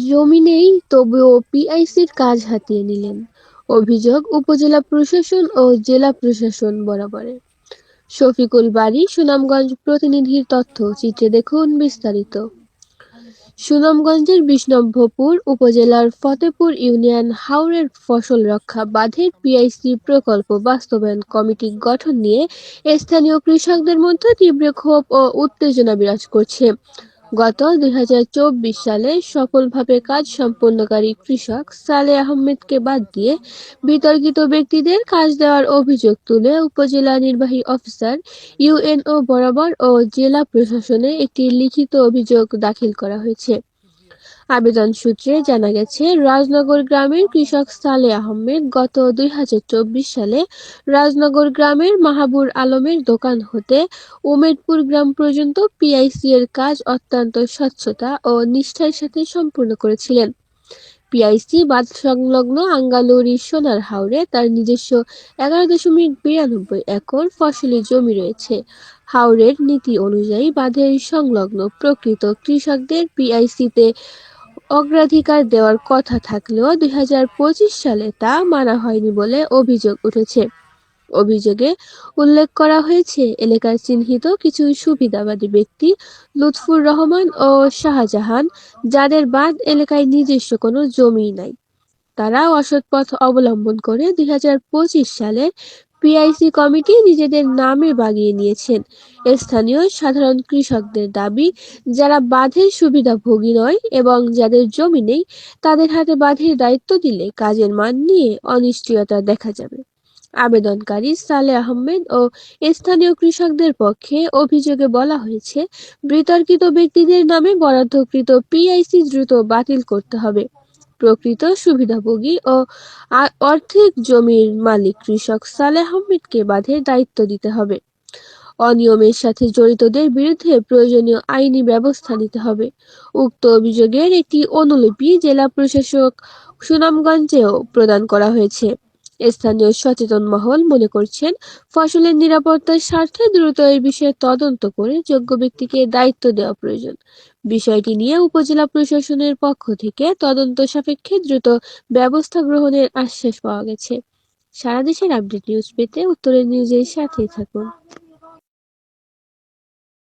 জমি নেই তবুও পিআইসির কাজ হাতিয়ে নিলেন। অভিযোগ উপজেলা প্রশাসন ও জেলা প্রশাসন বরাবরে। শফিকুল বারী, সুনামগঞ্জ প্রতিনিধির তথ্য চিত্রে দেখুন বিস্তারিত। সুনামগঞ্জের বিষ্ণুপুর উপজেলার ফতেপুর ইউনিয়ন হাওরের ফসল রক্ষা বাঁধের পিআইসি প্রকল্প বাস্তবায়ন কমিটি গঠন নিয়ে স্থানীয় কৃষকদের মধ্যে তীব্র ক্ষোভ ও উত্তেজনা বিরাজ করছে। গত ২০২৪ সালে সফলভাবে কাজ সম্পন্নকারী কৃষক সালেহ আহমেদকে বাদ দিয়ে বিতর্কিত ব্যক্তিদের কাজ দেওয়ার অভিযোগ তুলে উপজেলা নির্বাহী অফিসার ইউএনও বরাবর ও জেলা প্রশাসনে একটি লিখিত অভিযোগ দাখিল করা হয়েছে। আবেদন সূত্রে জানা গেছে, রাজনগর গ্রামের কৃষক সালেহ আহমেদ গত ২০২৪ সালে রাজনগর গ্রামের মাহাবুর আলমের দোকান হতে উমেদপুর গ্রাম পর্যন্ত পিআইসি এর কাজ অত্যন্ত স্বচ্ছতা ও নিষ্ঠার সাথে সম্পূর্ণ করেছিলেন। পিআইসি বাঁধ সংলগ্ন আঙ্গালুরি সোনার হাওরে তার নিজস্ব ১১.৯২ একর ফসলি জমি রয়েছে। হাওরের নীতি অনুযায়ী বাঁধের সংলগ্ন প্রকৃত কৃষকদের পিআইসিতে অগ্রাধিকার দেওয়ার কথা থাকলেও ২০২৫ সালে তা মানা হয়নি বলে অভিযোগ উঠেছে। অভিযোগে উল্লেখ করা হয়েছে, এলাকার চিহ্নিত কিছু সুবিধাবাদী ব্যক্তি লুৎফুর রহমান ও শাহজাহান, যাদের বাঁধ এলাকায় নিজস্ব কোনো জমি নাই, তারা অসৎ পথ অবলম্বন করে ২০২৫ সালের পিআইসি কমিটি নিজেদের নামে বাগিয়ে নিয়েছেন। স্থানীয় সাধারণ কৃষকদের দাবি, যারা বাঁধের সুবিধাভোগী নয় এবং যাদের জমি নেই, তাদের হাতে বাঁধের দায়িত্ব দিলে কাজের মান নিয়ে অনিশ্চয়তা দেখা যাবে। আবেদনকারী সালেহ আহমেদ ও স্থানীয় কৃষকদের পক্ষে অভিযোগে বলা হয়েছে, বিতর্কিত ব্যক্তিদের নামে বরাদ্দকৃত পিআইসি দ্রুত বাতিল করতে হবে। প্রকৃত সুবিধাভোগী ও আর্থিক জমির মালিক কৃষক সালেহ আহমেদকে বাঁধের দায়িত্ব দিতে হবে। অনিয়মের সাথে জড়িতদের বিরুদ্ধে প্রয়োজনীয় আইনি ব্যবস্থা নিতে হবে। উক্ত অভিযোগের একটি অনুলিপি জেলা প্রশাসক সুনামগঞ্জেও প্রদান করা হয়েছে। স্থানীয় সচেতন মহল মনে করছেন, ফসলের নিরাপত্তার স্বার্থে দ্রুত এই বিষয়ে তদন্ত করে যোগ্য ব্যক্তিকে দায়িত্ব দেওয়া প্রয়োজন। বিষয়টি নিয়ে উপজেলা প্রশাসনের পক্ষ থেকে তদন্ত সাপেক্ষে দ্রুত ব্যবস্থা গ্রহণের আশ্বাস পাওয়া গেছে। সারা দেশের আপডেট নিউজ পেতে উত্তরের নিউজের সাথেই থাকুন।